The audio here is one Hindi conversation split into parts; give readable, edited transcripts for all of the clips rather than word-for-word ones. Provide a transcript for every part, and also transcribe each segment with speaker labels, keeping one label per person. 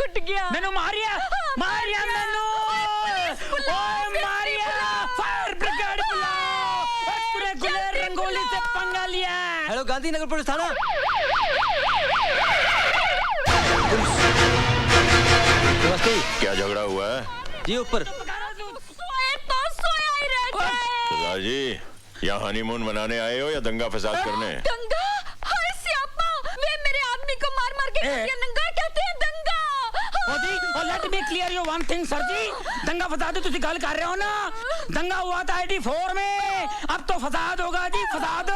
Speaker 1: टूट गया।
Speaker 2: मैनू मारिया मारिया मैनू ओए मारिया फायर ब्रिगेड बुलाओ पूरे गुलेर रंगोली से पंगा लिया।
Speaker 3: हेलो गांधीनगर पुलिस थाना।
Speaker 4: क्या झगड़ा हुआ है
Speaker 3: जी? ऊपर
Speaker 4: सरदार जी, यहाँ हनीमून मनाने आए हो या दंगा फसाद करने?
Speaker 1: दंगा? हाय सियापा, वे मेरे आदमी को मार मार के नंगा कहते हैं दंगा।
Speaker 2: और let me clear you one thing sir जी, दंगा फसाद तुसी गल कर रहे हो ना, दंगा हुआ था ID4 में, अब तो फसाद होगा जी फसाद।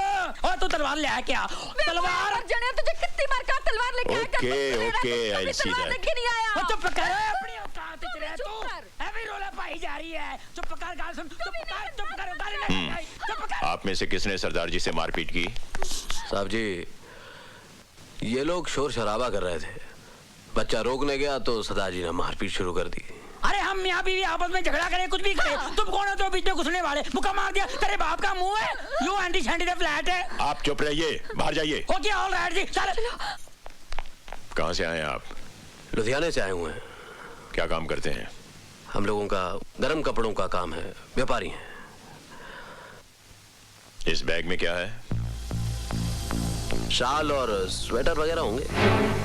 Speaker 2: और तू तलवार ले आया क्या? तलवार
Speaker 1: जने तुझे कितनी मार का तलवार लेके आया?
Speaker 4: Okay I see that.
Speaker 1: नहीं आया।
Speaker 2: चुप कर अपनी औकात च रह तू, हैवी रोला पाई जा रही है। चुप कर गाल सुन, चुप कर गाली नहीं चुप कर।
Speaker 4: आप में से किसने सरदार जी से मारपीट की?
Speaker 3: साहब जी, ये लोग शोर शराबा कर रहे थे, बच्चा रोकने गया तो सरदार जी ने मारपीट शुरू कर दी।
Speaker 2: अरे हम मियां बीवी आपस में झगड़ा करें कुछ भी करें, तुम कौन हो तो बीच में घुसने वाले? मुक्का मार दिया, तेरे बाप का मुंह है, you anti shanty the flat है।
Speaker 4: आप चुप रहिए, बाहर जाइए।
Speaker 2: हो गया ऑल राइट जी, चल।
Speaker 4: कहाँ से आए आप?
Speaker 3: लुधियाने से आए हुए हैं।
Speaker 4: क्या काम करते हैं?
Speaker 3: हम लोगों का गर्म कपड़ों का काम है, व्यापारी हैं।
Speaker 4: इस बैग में क्या है?
Speaker 3: शाल और स्वेटर वगैरह होंगे।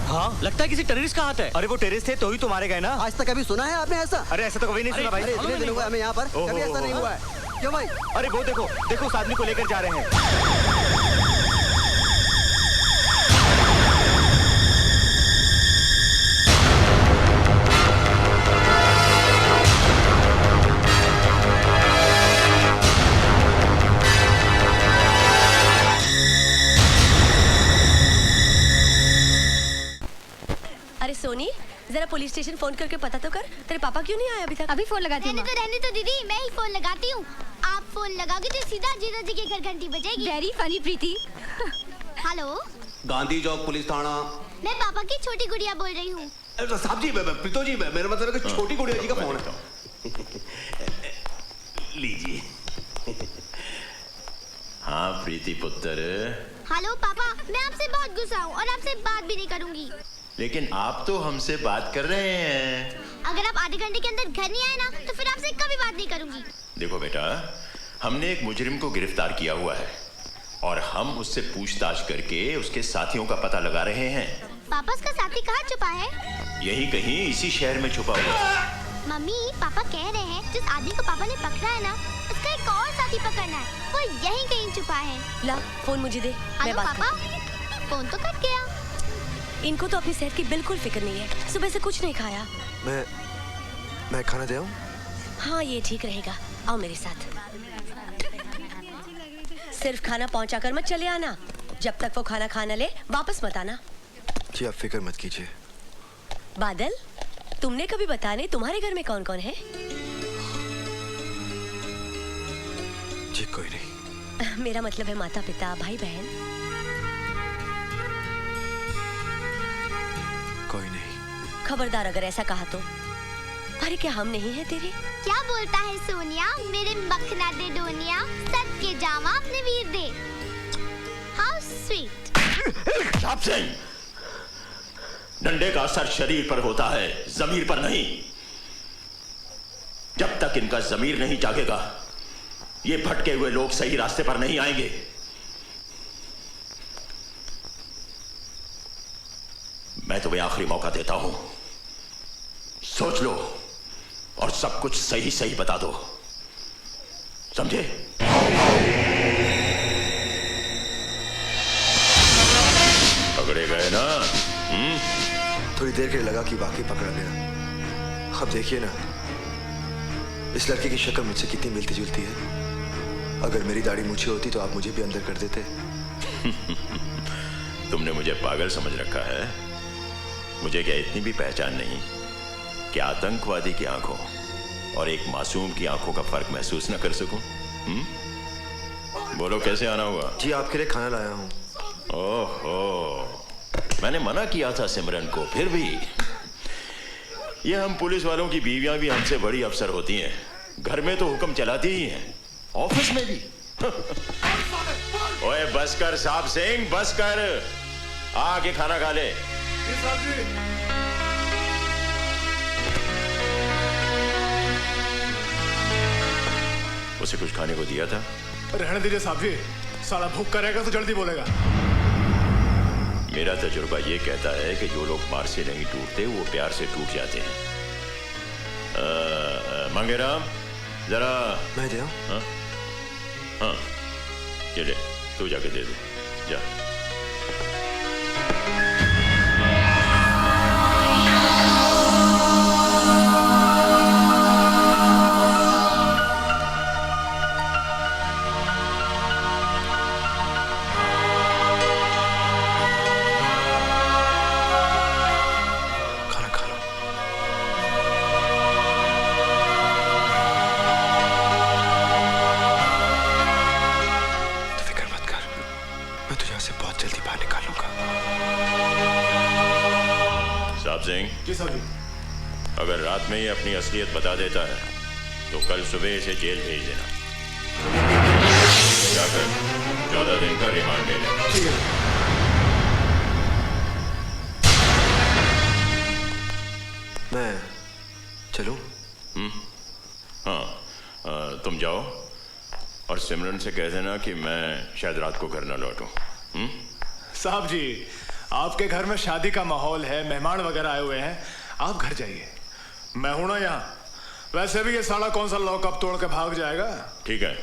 Speaker 5: हाँ, लगता है किसी टेररिस्ट का हाथ है। अरे वो टेररिस्ट थे तो ही तो मारे गए ना।
Speaker 6: आज तक कभी सुना है आपने ऐसा?
Speaker 5: अरे ऐसा तो कभी नहीं सुना भाई।
Speaker 6: अरे इतने दिन हुए हमें यहाँ पर, कभी ऐसा नहीं हुआ है। क्यों भाई?
Speaker 5: अरे वो देखो देखो उस आदमी को लेकर जा रहे हैं।
Speaker 7: अरे सोनी, जरा पुलिस स्टेशन फोन करके पता तो कर, तेरे पापा क्यों नहीं आए अभी तक?
Speaker 8: अभी फोन लगाती हूँ। रहने तो दीदी, मैं ही फोन लगाती हूँ। आप फोन लगाओगे तो सीधा जीजा जी के घर घंटी बजेगी।
Speaker 7: वेरी फनी प्रीति।
Speaker 8: हेलो,
Speaker 9: गांधी चौक पुलिस थाना।
Speaker 8: मैं पापा की छोटी गुड़िया बोल रही हूँ।
Speaker 9: साहब जी, प्रीतो जी, मेरा मतलब है कि छोटी गुड़िया जी का फोन है। लीजिए।
Speaker 4: हाँ प्रीति पुत्र।
Speaker 8: हेलो पापा, मैं आपसे बहुत गुस्सा हूँ और आपसे बात भी नहीं करूँगी।
Speaker 4: लेकिन आप तो हमसे बात कर रहे हैं।
Speaker 8: अगर आप आधे घंटे के अंदर घर नहीं आए ना, तो फिर आपसे कभी बात नहीं करूंगी।
Speaker 4: देखो बेटा, हमने एक मुजरिम को गिरफ्तार किया हुआ है और हम उससे पूछताछ करके उसके साथियों का पता लगा रहे हैं।
Speaker 8: पापा, उसका साथी कहाँ छुपा है?
Speaker 4: यही कहीं इसी शहर में छुपा हुआ है।
Speaker 8: मम्मी, पापा कह रहे हैं जिस आदमी को पापा ने पकड़ा है ना, उसका एक और साथी पकड़ना है, वो यहीं कहीं छुपा है।
Speaker 7: ला फोन मुझे दे।
Speaker 8: हेलो पापा, फोन तो कट गया।
Speaker 7: इनको तो अपनी सेहत की बिल्कुल फिक्र नहीं है, सुबह से कुछ नहीं खाया।
Speaker 6: मैं खाना दे आऊं?
Speaker 7: हाँ ये ठीक रहेगा, आओ मेरे साथ। सिर्फ खाना पहुंचा कर मत चले आना, जब तक वो खाना खा न ले वापस मत आना।
Speaker 6: जी आप फिक्र मत कीजिए।
Speaker 7: बादल, तुमने कभी बताने तुम्हारे घर में कौन कौन है?
Speaker 6: जी कोई नहीं।
Speaker 7: मेरा मतलब है माता पिता भाई बहन।
Speaker 6: कोई नहीं।
Speaker 7: खबरदार अगर ऐसा कहा तो। अरे क्या हम नहीं है तेरे?
Speaker 8: क्या बोलता है सोनिया, मेरे मखना दे डोनिया, सच के जावा अपने वीर दे।
Speaker 4: सिंह, डंडे का असर शरीर पर होता है, जमीर पर नहीं। जब तक इनका जमीर नहीं जागेगा, ये भटके हुए लोग सही रास्ते पर नहीं आएंगे। मैं तुम्हें आखिरी मौका देता हूं, सोच लो और सब कुछ सही सही बता दो, समझे? पकड़े गए ना?
Speaker 6: थोड़ी देर के लिए लगा कि वाकई पकड़ा गया। अब देखिए ना, इस लड़के की शक्ल मुझसे कितनी मिलती जुलती है। अगर मेरी दाढ़ी मूछी होती तो आप मुझे भी अंदर कर देते।
Speaker 4: तुमने मुझे पागल समझ रखा है। मुझे क्या इतनी भी पहचान नहीं कि आतंकवादी की आंखों और एक मासूम की आंखों का फर्क महसूस न कर सकूं? बोलो कैसे आना हुआ?
Speaker 6: जी आपके लिए खाना लाया हूँ।
Speaker 4: ओहो, मैंने मना किया था सिमरन को, फिर भी ये हम पुलिस वालों की बीवियां भी हमसे बड़ी अफसर होती हैं। घर में तो हुक्म चलाती ही हैं, ऑफिस में भी। ओए बस कर साहब सिंह, बस कर, आके खाना खा ले। उसे कुछ खाने को दिया था?
Speaker 10: रहने दीजिए साहब जी, साला भूख करेगा तो जल्दी बोलेगा।
Speaker 4: मेरा तजुर्बा ये कहता है कि जो लोग मार से नहीं टूटते वो प्यार से टूट जाते हैं। मंगेराम जरा
Speaker 6: मैं दे आऊं?
Speaker 4: हाँ हाँ, ये ले, तू जाके दे दे, जा।
Speaker 10: जी साहब जी।
Speaker 4: अगर रात में ही अपनी असलियत बता देता है तो कल सुबह इसे जेल भेज देना। जाकर 14 दिन का रिमांड ले लेना।
Speaker 10: ठीक है।
Speaker 6: मैं चलूं?
Speaker 4: हाँ, तुम जाओ और सिमरन से कह देना कि मैं शायद रात को घर न लौटूं।
Speaker 10: साहब जी, आपके घर में शादी का माहौल है, मेहमान वगैरह आए हुए हैं, आप घर जाइए, मैं हूं ना यहाँ। वैसे भी ये साला कौन सा लॉकअप तोड़ के भाग जाएगा।
Speaker 4: ठीक है,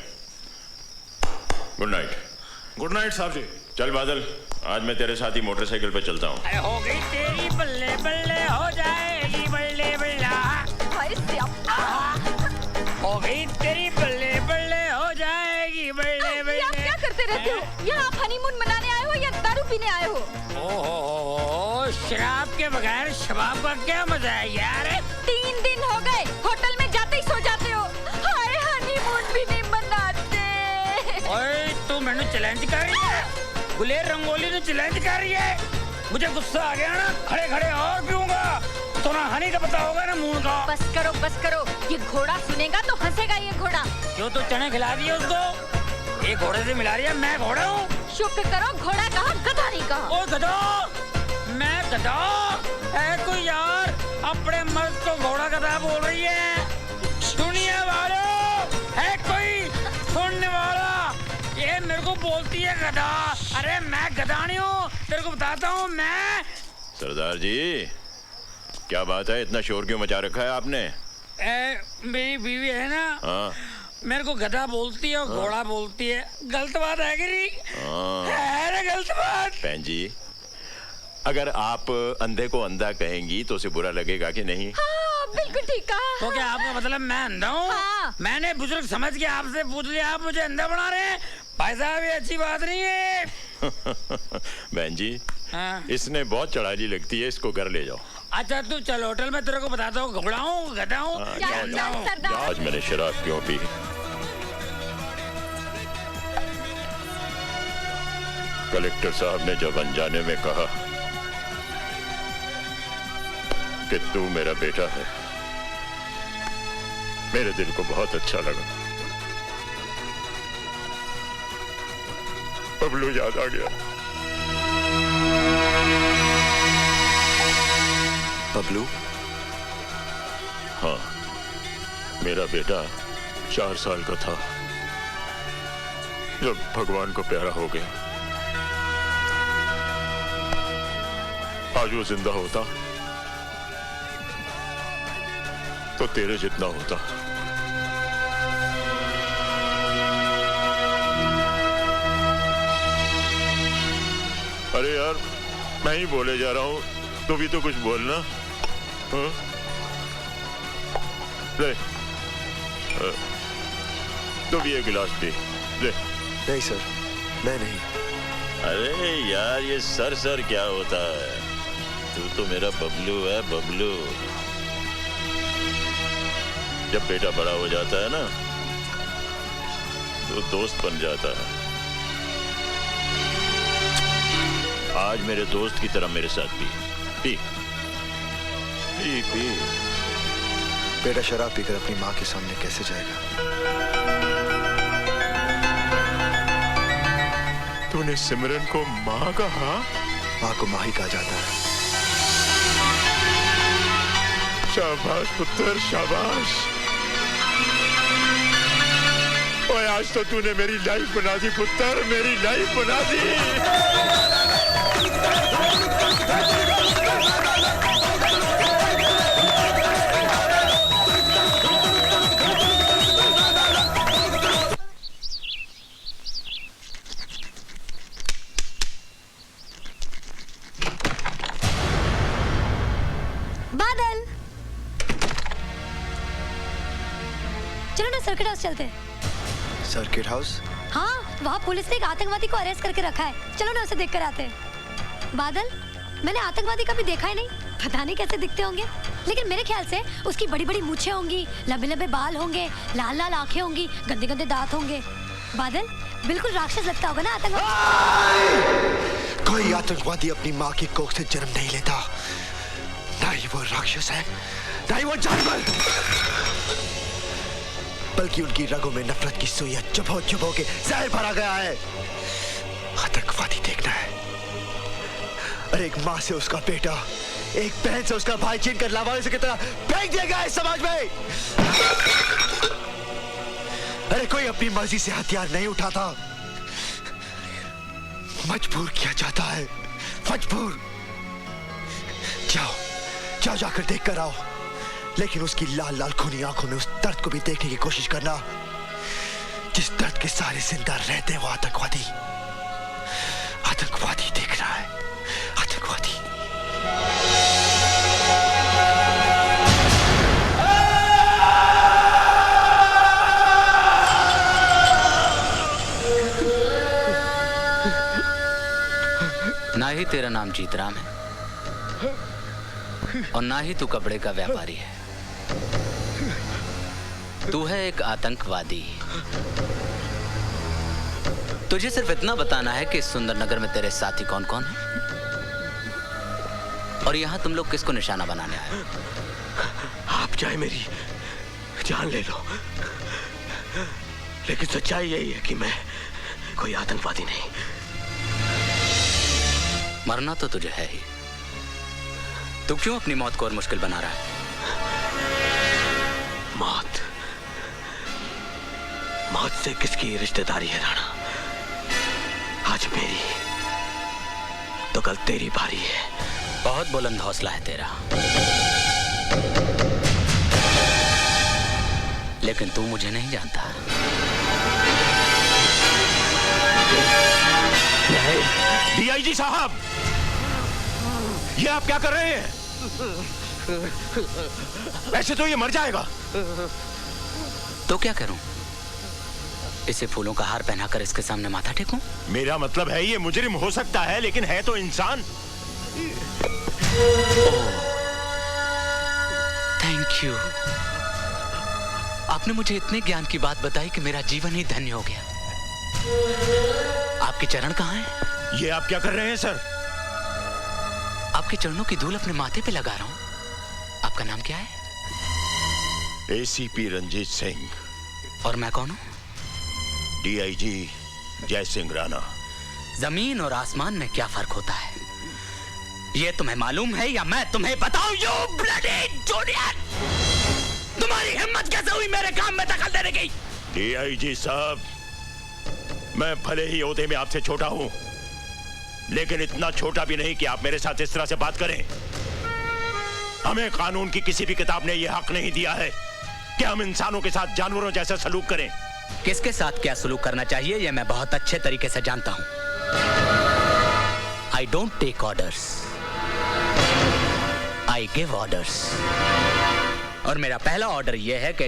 Speaker 4: गुड नाइट।
Speaker 10: गुड नाइट साहब जी।
Speaker 4: चल बादल, आज मैं तेरे साथ ही मोटरसाइकिल पे चलता हूँ।
Speaker 2: हो गई तेरी बल्ले बल्ले, हो जाएगी बल्ले बल्ला। हो गई तेरी बल्ले बल्ले, हो जाएगी बल्ले बल्ले।
Speaker 1: आप क्या करते रहते हो? यहाँ आप हनीमून मनाने आए हो या दारू पीने आए हो?
Speaker 2: ओहो, शराब के बगैर शबाब का क्या मजा है यार।
Speaker 1: 3 दिन हो गए, होटल में जाते ही सो जाते हो। हाय, हनीमून भी नहीं मनाते।
Speaker 2: ओए तू मैंने चैलेंज कर रही है? गुलेर रंगोली ने चैलेंज कर रही है? मुझे गुस्सा आ गया ना, खड़े खड़े और पीऊंगा। तो ना हनी का पता होगा ना मून का।
Speaker 1: बस करो बस करो, ये घोड़ा सुनेगा तो हंसेगा ये घोड़ा।
Speaker 2: क्यों तो चने खिला दिए उसको? ये घोड़े से मिला रही है, मैं घोड़ा हूँ?
Speaker 1: शुक्र करो घोड़ा कहा, गधा नहीं कहा।
Speaker 2: ओ गधा, मैं गधा है कोई यार? अपने मर्द को घोड़ा गधा बोल रही है। दुनिया वालों, है कोई सुनने वाला? ये मेरे को बोलती है गधा। अरे मैं गधा नहीं हूँ, तेरे को बताता हूँ मैं।
Speaker 4: सरदार जी, क्या बात है, इतना शोर क्यों मचा रखा है आपने?
Speaker 2: मेरी बीवी है ना,
Speaker 4: हाँ,
Speaker 2: मेरे को गधा बोलती है और घोड़ा बोलती है। गलत बात है कि नहीं? है ना गलत बात?
Speaker 4: बहन जी, अगर आप अंधे को अंधा कहेंगी तो उसे बुरा लगेगा कि नहीं?
Speaker 1: हाँ, बिल्कुल ठीक कहा।
Speaker 2: तो क्या आपका मतलब मैं अंधा हूँ?
Speaker 1: हाँ।
Speaker 2: मैंने बुजुर्ग समझ के आपसे पूछ लिया, आप मुझे अंधा बना रहे हैं? भाई साहब ये अच्छी बात नहीं है।
Speaker 4: बहन जी,
Speaker 2: हाँ।
Speaker 4: इसने बहुत चढ़ाई लगती है, इसको घर ले जाओ।
Speaker 2: अच्छा तू चल, होटल में तेरे को बताता हूँ घोड़ा हूँ गधा हूँ।
Speaker 4: आज मैंने शराब क्यों पी? कलेक्टर साहब ने जब अनजाने में कहा कि तू मेरा बेटा है, मेरे दिल को बहुत अच्छा लगा। बबलू याद आ गया।
Speaker 6: बबलू?
Speaker 4: हाँ, मेरा बेटा 4 साल का था जब भगवान को प्यारा हो गया। आज वो जिंदा होता तो तेरे जितना होता। अरे यार, मैं ही बोले जा रहा हूं, तू भी तो कुछ बोलना। हाँ? ले, तू भी एक गिलास पी ले।
Speaker 6: नहीं सर, मैं नहीं।
Speaker 4: अरे यार, ये सर सर क्या होता है? तू तो मेरा बबलू है, बबलू। जब बेटा बड़ा हो जाता है ना, तो दोस्त बन जाता है। आज मेरे दोस्त की तरह मेरे साथ पी पी पी पी।
Speaker 6: बेटा शराब पीकर अपनी माँ के सामने कैसे जाएगा?
Speaker 4: तूने सिमरन को माँ कहा?
Speaker 6: माँ को माँ ही कहा जाता है।
Speaker 4: शाबाश पुत्र, शाबाश। ओए, आज तो तूने मेरी लाइफ बना दी पुत्र, मेरी लाइफ बना दी।
Speaker 7: बादल, चलो ना सर्किट हाउस चलते हैं।
Speaker 6: Circuit house?
Speaker 7: हाँ, वहाँ पुलिस ने एक आतंकवादी को अरेस्ट करके रखा है। चलो ना उसे देख कर आते हैं। बादल, मैंने आतंकवादी कभी देखा ही नहीं, पता नहीं कैसे दिखते होंगे, लेकिन मेरे ख्याल से उसकी बड़ी बड़ी मूछें होंगी, लंबे लंबे बाल होंगे, लाल लाल आंखें होंगी, गंदे गंदे दांत होंगे। बादल, बिल्कुल राक्षस लगता होगा ना आतंकवादी।
Speaker 6: कोई आतंकवादी अपनी माँ की कोख से जन्म नहीं लेता। ना ही वो राक्षस है, ना ही वो जानवर, बल्कि उनकी रगों में नफरत की सुइयां चुभो चुभो के जहर भरा गया है। आतंकवादी देखना है, अरे एक माँ से उसका बेटा, एक बहन से उसका भाई छीन कर लावारिस की तरह फेंक दिया गया है समाज में। अरे कोई अपनी मर्जी से हथियार नहीं उठाता, मजबूर किया जाता है, मजबूर। जाओ जाओ, जाकर देख कर आओ, लेकिन उसकी लाल लाल खूनी आंखों में उस दर्द को भी देखने की कोशिश करना जिस दर्द के सारे जिंदा रहते हैं। वो आतंकवादी, आतंकवादी देख रहा है, आतंकवादी।
Speaker 2: ना ही तेरा नाम जीतराम है और ना ही तू कपड़े का व्यापारी है। तू है एक आतंकवादी। तुझे सिर्फ इतना बताना है कि इस सुंदर नगर में तेरे साथी कौन कौन है और यहाँ तुम लोग किसको निशाना बनाने आए हो।
Speaker 3: आप चाहे मेरी जान ले लो, लेकिन सच्चाई यही है कि मैं कोई आतंकवादी नहीं।
Speaker 2: मरना तो तुझे है ही, तू क्यों अपनी मौत को और मुश्किल बना रहा है?
Speaker 3: मौत, मौत से किसकी रिश्तेदारी है राणा? आज मेरी तो कल तेरी बारी है।
Speaker 2: बहुत बुलंद हौसला है तेरा, लेकिन तू मुझे नहीं जानता।
Speaker 4: डीआईजी साहब, ये आप क्या कर रहे हैं? ऐसे तो ये मर जाएगा।
Speaker 2: तो क्या करूं? इसे फूलों का हार पहनाकर इसके सामने माथा टेकूं?
Speaker 4: मेरा मतलब है, ये मुजरिम हो सकता है, लेकिन है तो इंसान।
Speaker 2: Thank you. आपने मुझे इतने ज्ञान की बात बताई कि मेरा जीवन ही धन्य हो गया। आपके चरण कहाँ हैं?
Speaker 4: ये आप क्या कर रहे हैं सर?
Speaker 2: आपके चरणों की धूल अपने माथे पे लगा रहा हूं। आपका नाम क्या है?
Speaker 4: एसीपी रंजीत सिंह।
Speaker 2: और मैं कौन हूं?
Speaker 4: डीआईजी जय सिंह राणा।
Speaker 2: जमीन और आसमान में क्या फर्क होता है? ये तुम्हें मालूम है या मैं तुम्हें बताऊं? यू ब्लडी जूनियर, तुम्हारी हिम्मत कैसे हुई मेरे काम में दखल देने की?
Speaker 4: डीआईजी साहब, मैं भले ही ओहदे में आपसे छोटा हूं, लेकिन इतना छोटा भी नहीं कि आप मेरे साथ इस तरह से बात करें। हमें कानून की किसी भी किताब ने यह हक नहीं दिया है कि हम इंसानों के साथ जानवरों जैसा सलूक करें।
Speaker 2: किसके साथ क्या सलूक करना चाहिए ये मैं बहुत अच्छे तरीके से जानता हूं। I don't take orders, I give orders. और मेरा पहला ऑर्डर यह है कि